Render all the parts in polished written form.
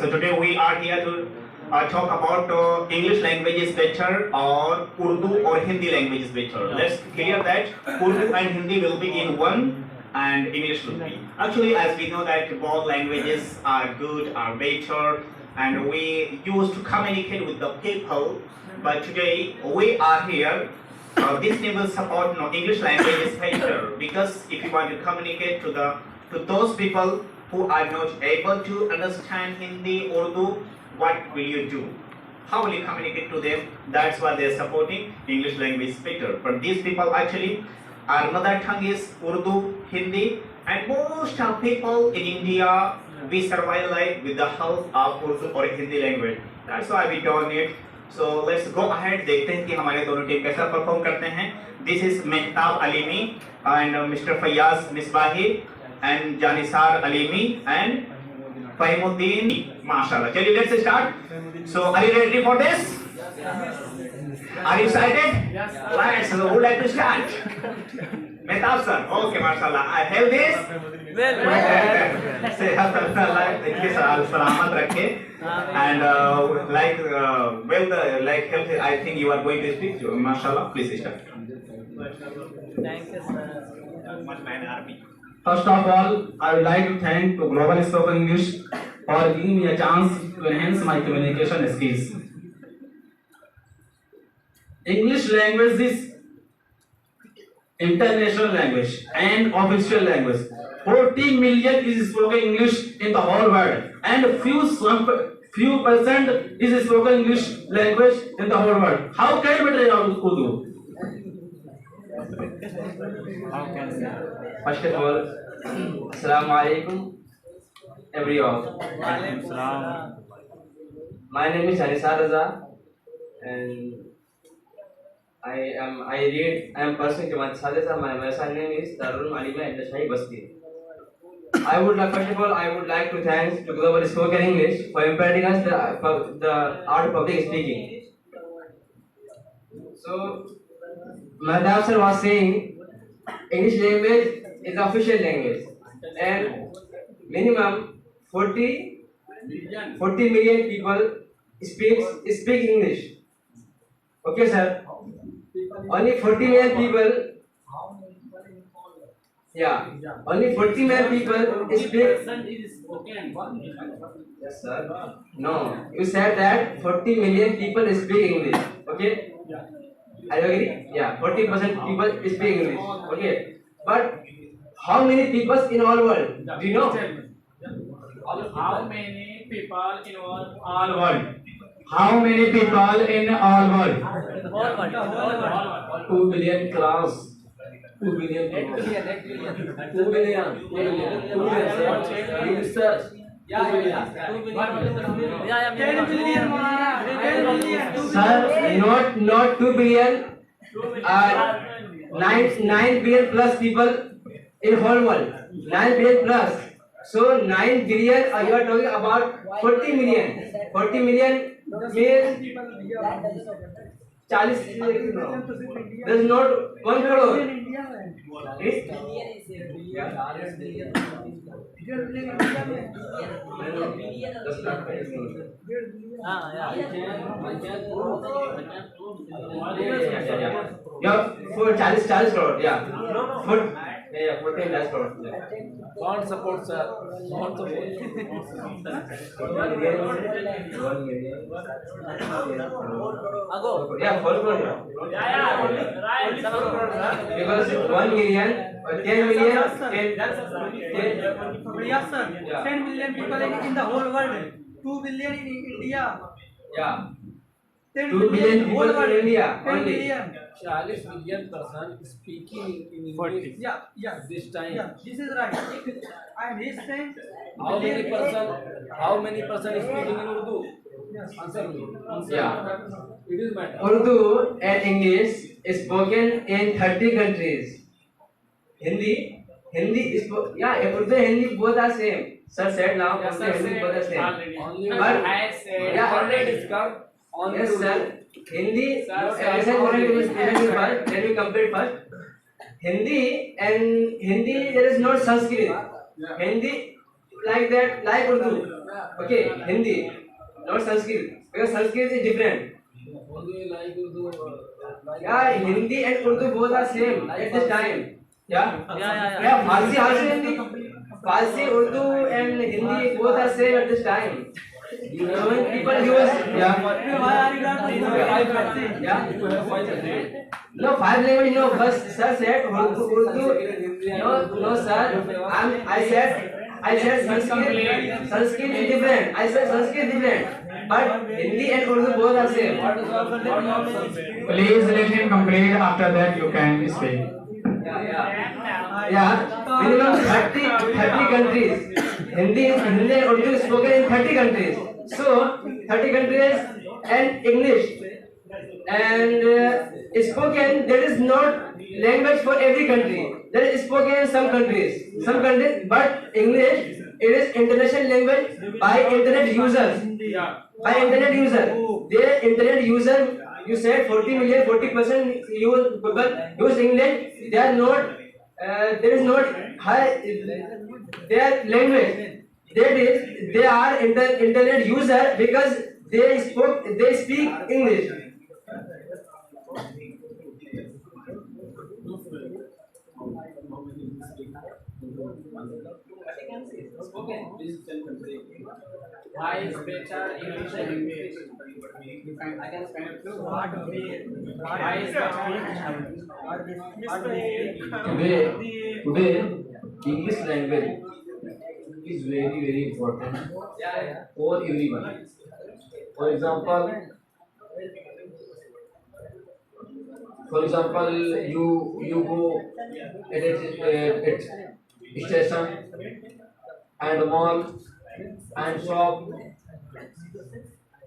So today we are here to talk about English language is better or Urdu or Hindi language is better. Let's clear that Urdu and Hindi will be in one and English will be. Actually, as we know that both languages are good, are better, and we used to communicate with the people. But today we are here. This will support English language is better because if you want to communicate to those people who are not able to understand Hindi, Urdu, what will you do? How will you communicate to them? That's why they are supporting English language better. But these people actually, our mother tongue is Urdu, Hindi, and most of people in India, we survive life with the help of Urdu or Hindi language. That's why we don't need. So let's go ahead. देखते हैं कि हमारे दोनों team कैसा perform करते हैं. This is Mehtab Alimi and Mr. Fayaz Misbahi and Janisar Alimi and Fahmuddin. MashaAllah. Chaliye, let's start. So are you ready for this? Are you excited? Yes. Right. So who would like to start? Mehtab sir. Okay, MashaAllah. I have this. सेहत अल्लाह इनके सलामत रखे and like health I think you are going to speak to MashaAllah. Please start. Thank you, sir. First of all, I would like to thank to Global Spoken English for giving me a chance to enhance my communication skills. English language is international language and official language. 40 million is spoken English in the whole world, and few percent is spoken English language in the whole world. How can we Urdu? First of all, Assalamu alaikum, everyone. My name is Janisar Raza, and I am pursuing Jamaat Sadisa. My name is Darul Alima and Shahi Basti. I would like to thank to Global Spoken English for imparting us the art of public speaking. So, Madhav sir was saying English language is the official language, and minimum 40 million people speak English. Okay, sir. Only 40 million people. Yeah. Only 40 million people speak. Yes, sir. No. You said that 40 million people speak English. Okay. Are you agree? Yeah. 40% people speak English. Okay. But how many people in all world? Do you know? How many people in all world? How many people in all world? All world. 2 billion class. 2 billion. 8 billion. 2 billion. 2 billion. Research. Yeah. 10 billion. Sir, not 2 billion. 9 billion plus people in whole world. 9 billion plus. So 9 billion. You are talking about 40 million. 40 million means 40. There is not 1 crore. Yeah, for 40 crore. Yeah. For 14 lakh crore. God support, sir. God support. 1 million. Yeah, 4 crore. Right. Because 1 million, 10 million, 10. Yes, sir. Yeah. 10 million people in the whole world. 2 billion in India. Yeah. 10 2 billion whole people world. in India 10 only. billion. 40 million person speaking in English. Yeah. This time. Yeah, this is right. And he's saying How many person is speaking in Urdu? Yes. Answer me. Yeah. It is matter. Urdu and English is spoken in 30 countries. Hindi is Urdu and Hindi both are same. Sir said now Yes, Urdu and sir, Hindi both are same. Only But- I said. Yeah. Already discussed. Only Yes, Urdu. sir. Hindi. Sir, Let me complete first. Hindi there is no Sanskrit. Yeah. Hindi like that, like Urdu. Okay, Hindi, not Sanskrit, because Sanskrit is different. Only like Urdu, like Yeah, Hindi and Urdu both are same at this time. Yeah. Yeah. Yeah, Farsi also Hindi. Farsi, Urdu and Hindi both are same at this time. So many people use. Yeah. Why are you not doing that? Yeah. you have 5 languages. No, 5 language. No, first sir said Urdu. No, sir. I said Sanskrit. Sanskrit is different. I said Sanskrit is different. But Hindi and Urdu both are same. What is the Please let him complete. After that, you can speak. Yeah, minimum 30 countries. Hindi and Urdu is spoken in 30 countries. So 30 countries and English and spoken. There is not language for every country. There is spoken in some countries, but English it is international language by internet users. By internet user, the internet user. You said 40 million, 40% people use English. They are not. There is not high. Their language. That is, they are internet user because they speak English. Why is better English language? I can spell it too. Why is Today, English language is very important for everyone. For example, you go at station and mall and shop.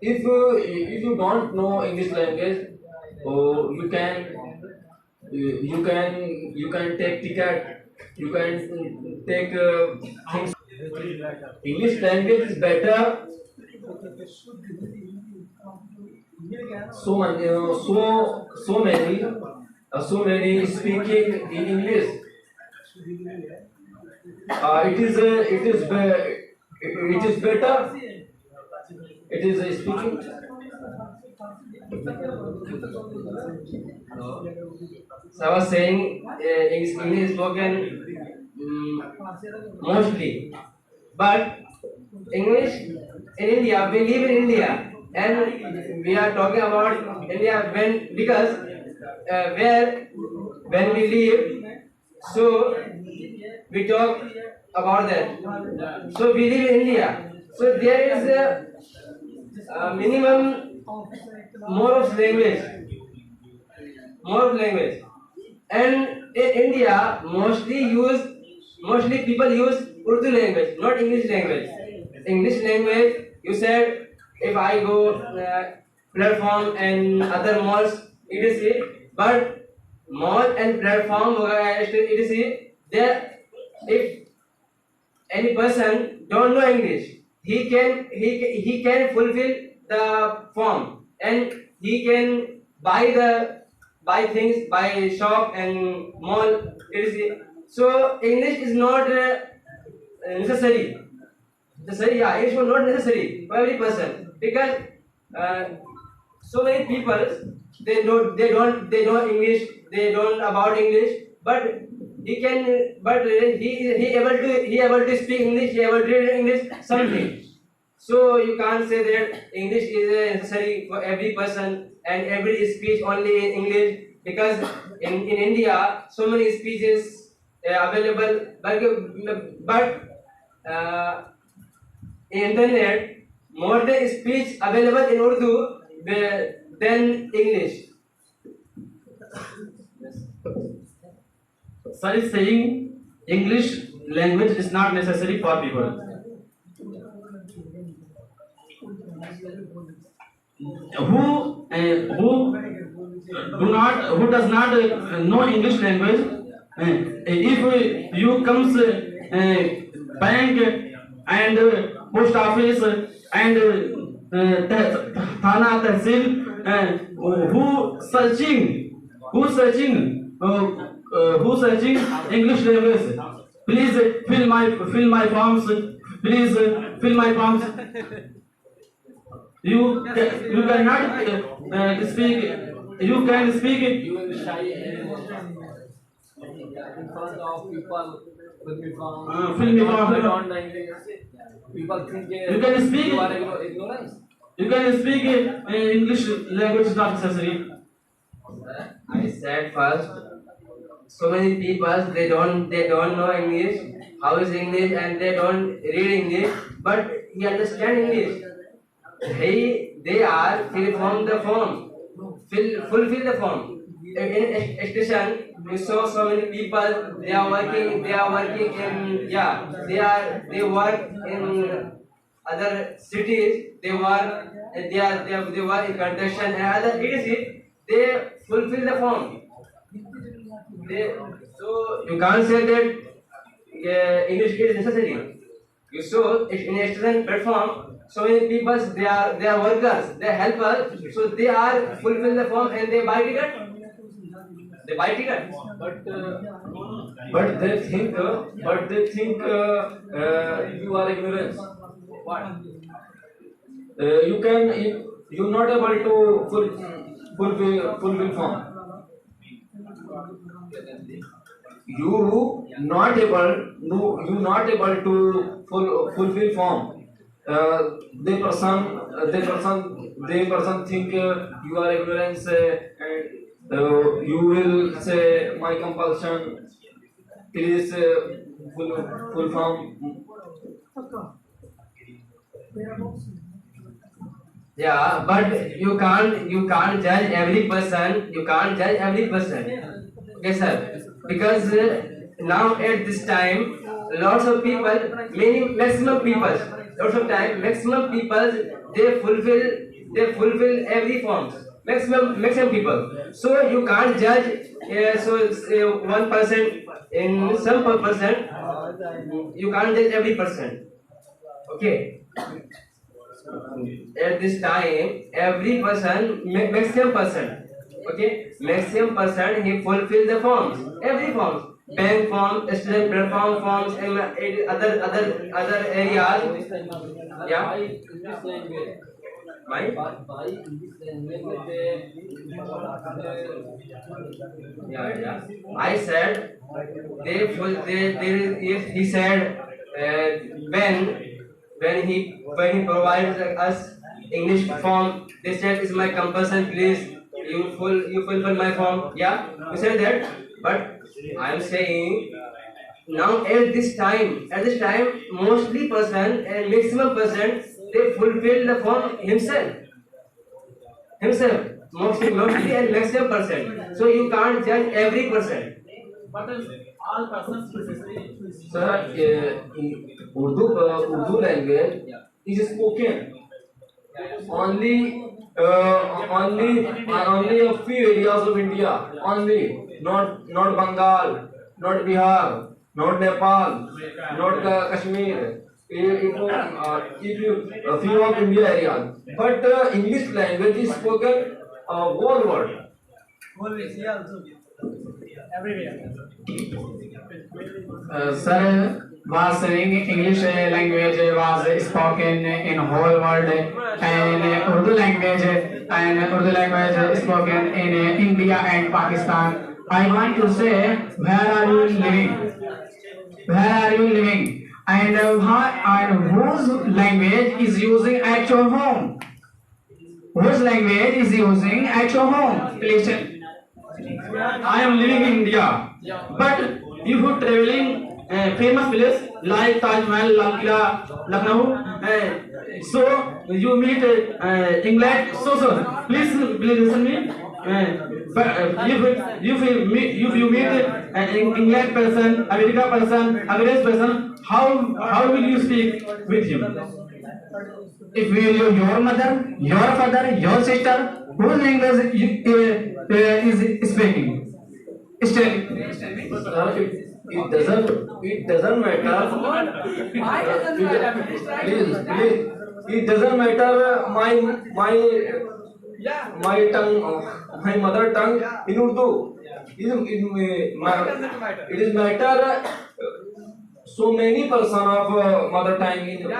If you don't know English language, you can take ticket, you can take things. English language is better. So many speaking in English. It is better. It is speaking. So I was saying English is spoken mostly, but English in India, we live in India, and we are talking about India because when we live, so we talk about that. So we live in India. So there is a minimum more of language, and in India mostly people use Urdu language, not English language. English language, you said, if I go platform and other malls, etc. But mall and platform, etc. There, if any person don't know English, he can fulfill the form and he can buy things by shop and mall, etc. So English is not necessary. Yeah, English is not necessary for every person because so many people they know English, they don't about English, but he able to speak English, he able to read English something. So you can't say that English is necessary for every person and every speech only in English, because in India so many speeches available, but internet more than speech available in Urdu than English. Sir is saying English language is not necessary for people. Who does not know English language, if you comes bank and post office and thana tehsil, who searching English language, please fill my forms, please fill my forms. You cannot speak. You can speak it. You will be shy in front of people with me from Fill me form. beyond the English. People think You can speak you it. are ignorant. You can speak it. English language is not necessary. I said first, so many people they don't know English. How is English, and they don't read English, but he understand English. They are fulfill the form, fulfill the form. In a station, we saw so many people. They are working in they work in other cities. They work in construction and other etc. They fulfill the form. So you can't say that English is necessary. You saw in a student platform, so many people they are workers, they are helpers, so they are fulfill the form and they buy ticket. They buy ticket. But they think you are ignorant. What? You not able to fulfill form. You not able to fulfill form. The person think you are ignorance, and you will say my compulsion. Please full form. Yeah, but you can't judge every person. You can't judge every person. Okay, sir. Because now at this time, lots of people, maximum people, they fulfill every form. Maximum people. So you can't judge. One person in some person. You can't judge every person. Okay. At this time, every person, maximum person, he fulfill the forms, every forms, bank form, student platform forms, and other areas. Yeah. By English language. Why? By English language, Yeah. I said he said when he provides us English form, they said is my compulsion. Please, you fulfill my form. Yeah, you said that, but I am saying now at this time, mostly person and maximum person they fulfill the form himself, mostly and maximum person. So you can't judge every person. but all persons necessary. Sir, Urdu language is spoken only a few areas of India. Only not Bengal, not Bihar, not Nepal, not Kashmir. A few of India areas. But English language is spoken whole world. Always, yeah, also. Everywhere. Sir was saying English language was spoken in whole world, and Urdu language spoken in India and Pakistan. I want to say, where are you living? And whose language is using at your home? Whose language is using at your home? Please tell. I am living in India, but if you traveling famous place like Taj Mahal, Lal Killa, Lucknow, so you meet England. So please listen me. But if you meet an England person, America person, English person, how will you speak with him? If your mother, your father, your sister, whose language is speaking? Sir, it doesn't matter. Why doesn't matter? Please, it doesn't matter. My tongue, my mother tongue in Urdu. It is matter so many person of mother tongue in English.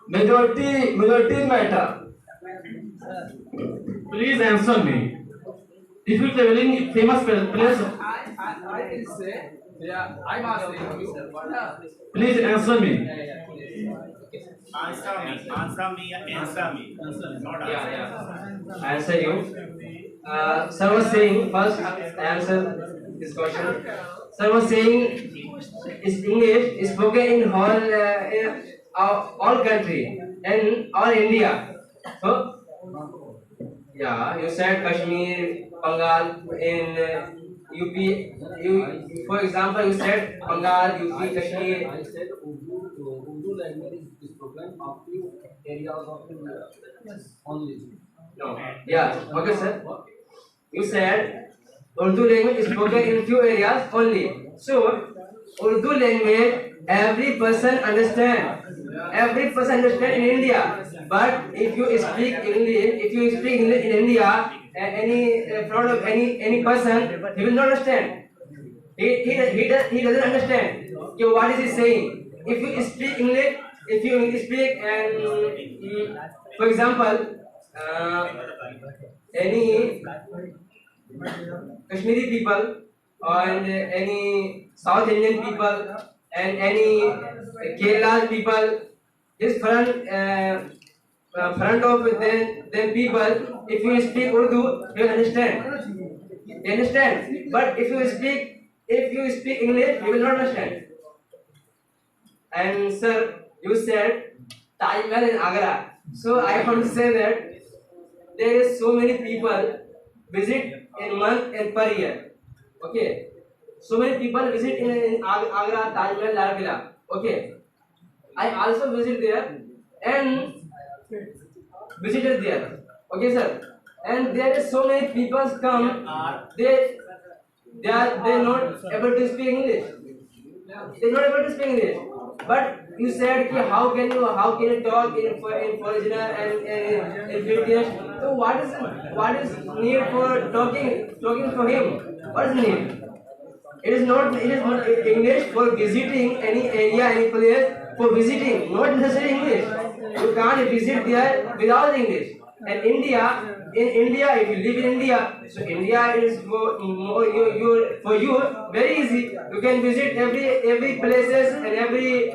Majority matter. Please answer me. If you traveling famous place, I will say, yeah, I'm asking you. please answer me. Answer me. Not answer. Yeah. Answer you. Sir was saying first answer this question. Sir was saying is English is spoken in all country and all India. So yeah, you said Kashmir, Bengal in UP. For example, you said Bengal, UP, Kashmir. I said Urdu language is spoken of few areas of India. Yes. Only. No. Yeah. Okay, sir. You said Urdu language is spoken in few areas only. So Urdu language every person understand. Every person understand in India. But if you speak English in India, any front of any person, he will not understand. He doesn't understand. Okay, what is he saying? If you speak English, if you speak and for example, any Kashmiri people and any South Indian people and any Kerala people, this front of them people, if you speak Urdu, you understand. You understand? But if you speak English, you will not understand. And sir, you said Taj Mahal in Agra. So I want to say that there is so many people visit in month and per year. Okay. So many people visit in Agra, Taj Mahal, Lal Killa. Okay. I also visit there and visited there. Okay, sir. And there is so many people come. They are not able to speak English. They are not able to speak English. But you said ki how can you talk in foreigner and in British? So what is need for talking for him? What is need? It is not English for visiting any area, any place for visiting, not necessarily English. You can't visit there without English. And in India, if you live in India, so India is for you very easy. You can visit every places and every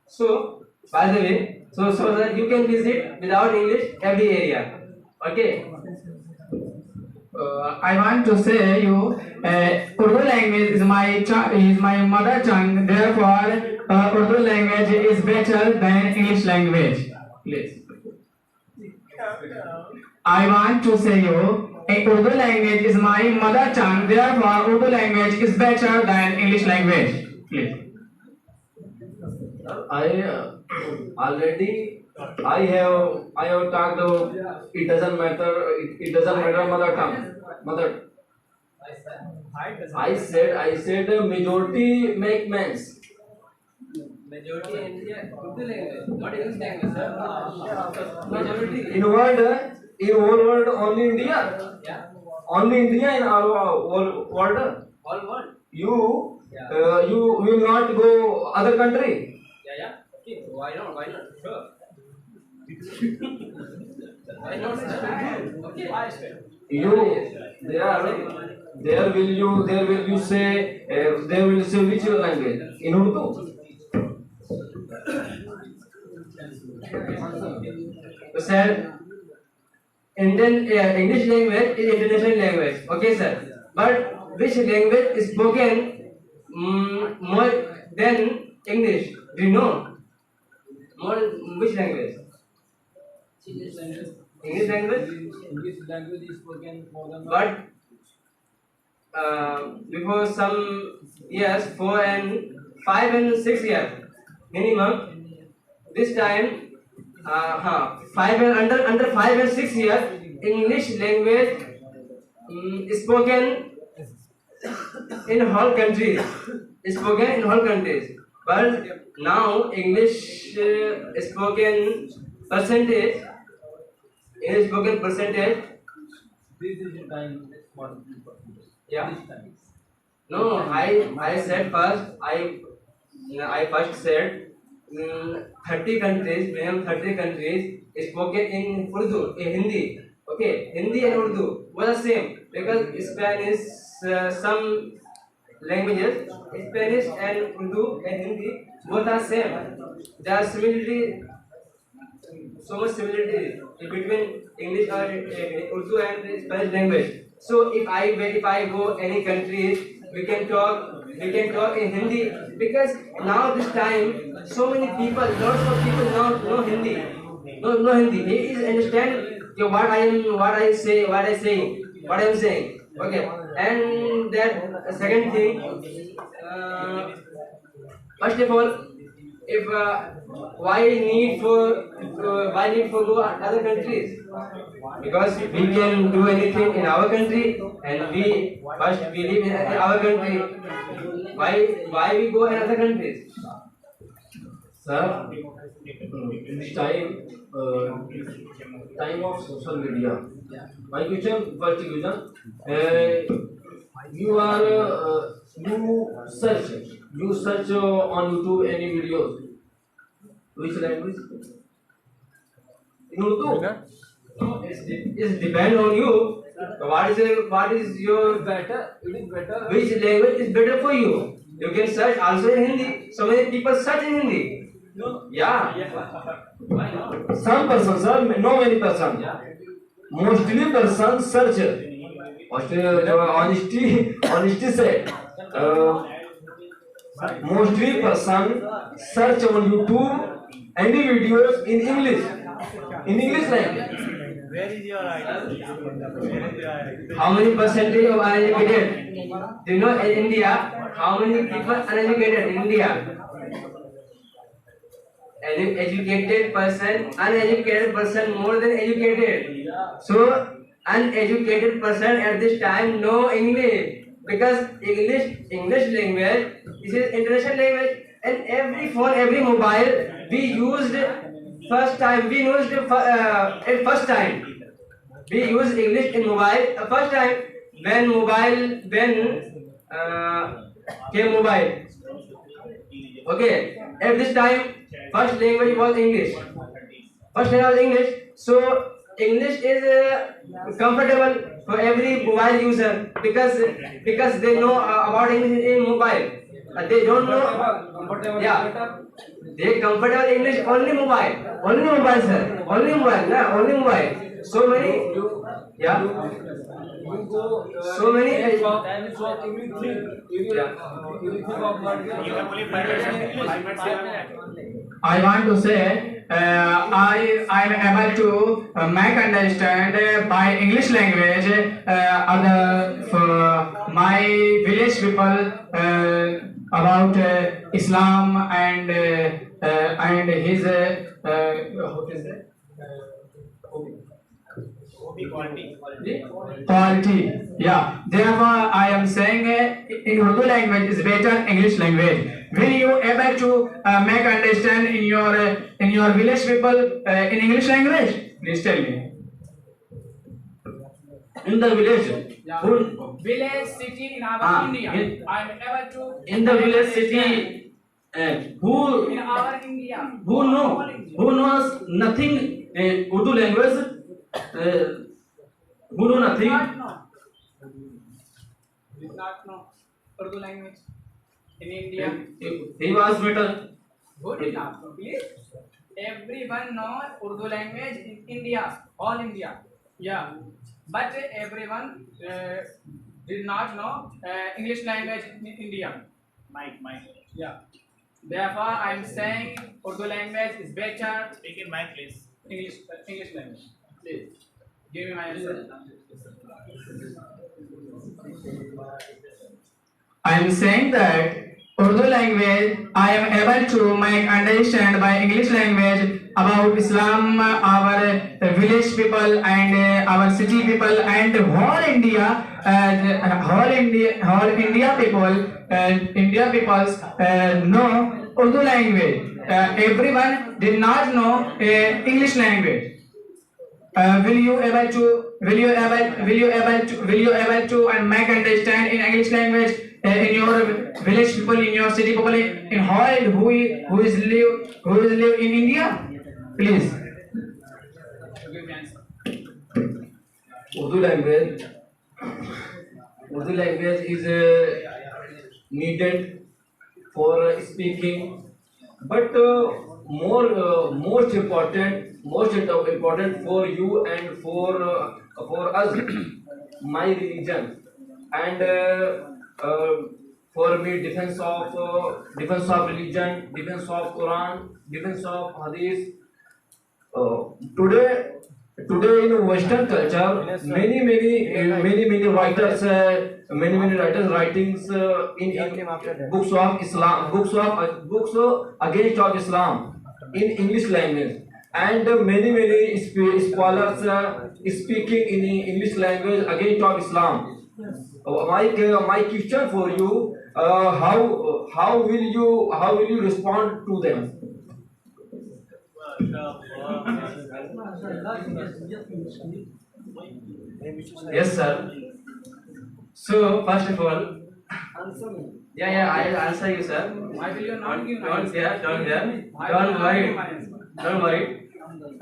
so by the way, so that you can visit without English every area. Okay. I want to say you, Urdu language is my mother tongue. Therefore, Urdu language is better than English language. Please. I want to say you, Urdu language is my mother tongue. Therefore, Urdu language is better than English language. Please. I have talked about it doesn't matter mother tongue. I said majority make men's. Majority in India, Urdu language, not English language, sir. Majority. In whole world only India. Yeah. Only India in all world. All world. You will not go other country. Yeah. Okay. Why not? Sure. Why not? Okay. There will you say which language in Urdu. So sir, English language is international language. Okay, sir. But which language is spoken more than English? Do you know? More which language? English language. English language. English language is spoken more than. But before some years, 4 and 5 and 6 years minimum. This time, 5 and under 5 and 6 years, English language is spoken in whole countries. But now English spoken percentage in spoken percentage. Yeah. No, I said first. I first said 30 countries, minimum 30 countries spoken in Urdu, in Hindi. Okay, Hindi and Urdu were the same because Spanish, some languages, Spanish and Urdu and Hindi both are same. There are similarity, so much similarity between English or Urdu and Spanish language. So if I go any country, we can talk in Hindi because now this time so many people, lots of people now know Hindi. No Hindi. He is understand what I am saying. Okay. And that second thing, first of all, if why need for go other countries? Because we can do anything in our country, and we live in our country. Why we go in other countries? Sir, this time of social media. My question, first question, you search on YouTube any videos. Which language? In Urdu. It depends on you. What is your Better. It is better. which language is better for you? You can search also in Hindi. So many people search in Hindi. Yeah. Some person, sir, no many person. Mostly person search. Honesty said. Mostly person search on YouTube any videos in English language. How many percentage of uneducated? Do you know in India how many people uneducated in India? Educated person, uneducated person more than educated. So uneducated person at this time know English because English language this is international language, and every phone, every mobile we used first time we used English in mobile first time when came mobile. Okay, at this time first language was English. So English is comfortable for every mobile user because they know about English in mobile. They don't know. Yeah, they comfortable English only mobile, sir. Only mobile. So many. Yeah. So many. I want to say I am able to make understand by English language for my village people about Islam and his what is that? Quality. Yeah. Therefore, I am saying in Urdu language is better English language. Will you able to make understand in your village people in English language? Please tell me. In the village. Yeah. Who, Village, city in our India. I am able to. in the village city. Who In our India. who knows nothing Urdu language. Who know nothing. Did not know Urdu language in India. He was better. Who did not know? Please. Everyone knows Urdu language in India, all India. Yeah. But everyone did not know English language in India. Mike. Yeah. Therefore, I am saying Urdu language is better. Speak in mic, please. English language. Please. Give me my answer. I am saying that Urdu language I am able to make understand by English language about Islam, our village people and our city people and whole India India peoples know Urdu language. Everyone did not know English language. will you able to and make understand in English language in your village people, in your city people, in all who is live in India? Please. Give me answer. Urdu language is needed for speaking, but most important for you and for us, my religion, and for me defense of religion, defense of Quran, defense of Hadith. Today in Western culture, many writers, writings in books of Islam, books against of Islam in English language, and many scholars speaking in English language against of Islam. My question for you, how will you respond to them? Yes, sir. So first of all, yeah, I'll answer you, sir. Why will you not give my Don't answer? fear, don't fear, Why will you don't not worry, give my answer? don't worry.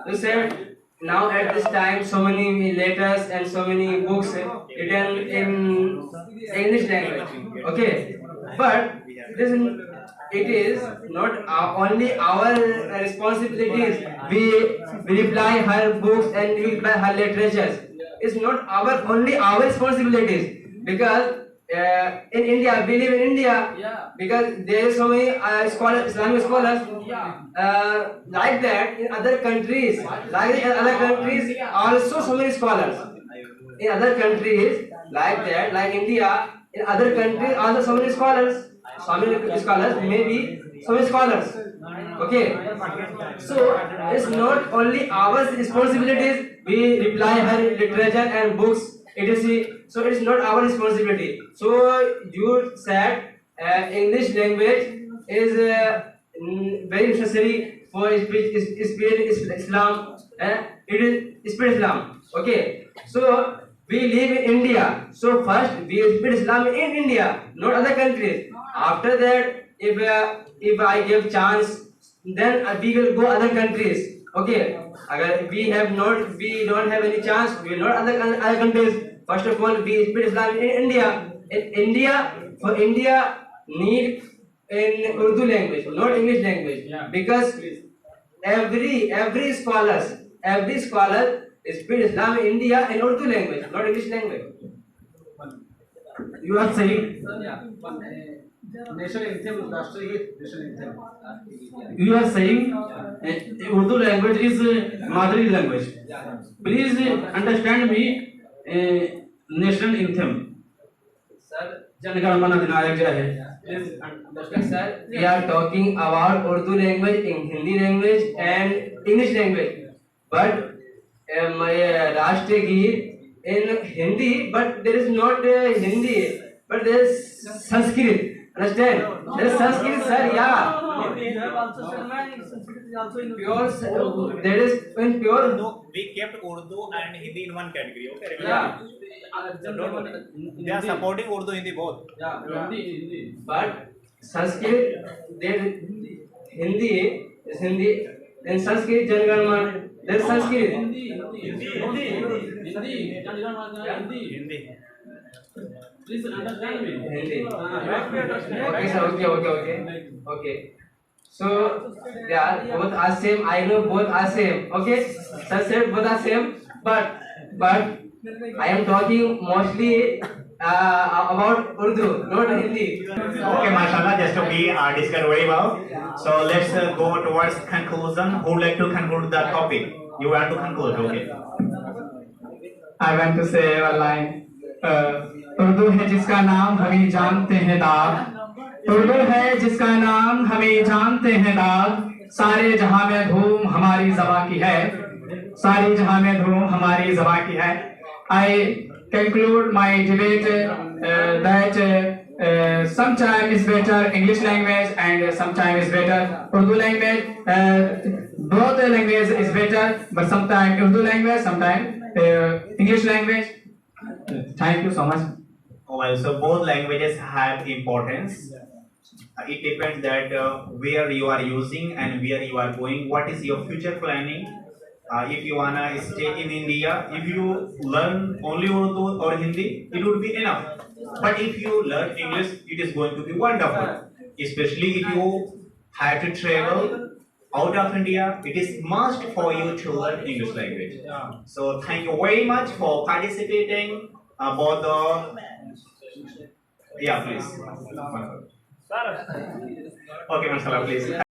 You said now at this time so many letters and so many books written in English language. Okay, but it is not only our responsibilities. We reply her books and we reply her literatures. It's not only our responsibilities, because in India, we live in India, Yeah. because there are so many Islamic scholars. Yeah. Like that in other countries, also so many scholars. In other countries like that, like India, in other countries also so many scholars, maybe so many scholars. Okay, so it's not only our responsibilities. We reply her literature and books, etc. So it's not our responsibility. So you said English language is very necessary for spread Islam. It is spread Islam. Okay, so we live in India. So first we spread Islam in India, not other countries. After that, if I give chance, then we will go other countries. Okay, agar we don't have any chance, we will not other countries. First of all, we spread Islam in India. For India need in Urdu language, not English language. Yeah. Because every scholar spread Islam in India in Urdu language, not English language. You are saying Yeah. national anthem, राष्ट्रीय national anthem. you are saying Urdu language is Madri language. Please understand me. National anthem. Sir, जनगण मन अधिनायक जय है. please understand, sir. We are talking about Urdu language, in Hindi language, and English language. But my Rashtriya Geet in Hindi, but there is not Hindi, but there is Sanskrit. Understand? There is Sanskrit, sir. Yeah. You have also said man, Sanskrit is also in Pure. There is in pure. No, we kept Urdu and Hindi in one category. Okay, remember? Yeah. They are supporting Urdu, Hindi both. Hindi. But Sanskrit, there Hindi is Hindi, then Sanskrit Jangan. There is Sanskrit. Hindi. Please understand me. Hindi. Okay, sir. Okay. So they are both are same. I know both are same. Okay, sir said both are same. But I am talking mostly about Urdu, not Hindi. Okay, mashallah, just we discussed very well. So let's go towards conclusion. Who would like to conclude the topic? You want to conclude, okay? I want to say one line. Urdu है जिसका नाम हमें जानते हैं दाग. उर्दू है जिसका नाम हमें जानते हैं दाग. सारे जहां में धूम हमारी ज़बां की है. सारी जहां में धूम हमारी ज़बां की है. I conclude my debate that sometimes is better English language and sometimes is better Urdu language. Both language is better, but sometimes Urdu language, sometimes English language. Thank you so much. Well, so both languages have importance. It depends that where you are using and where you are going. What is your future planning? If you wanna stay in India, if you learn only Urdu or Hindi, it would be enough. But if you learn English, it is going to be wonderful. Especially if you have to travel out of India, it is must for you to learn English language. So thank you very much for participating about the. Yeah, please. Okay, Marcella, please.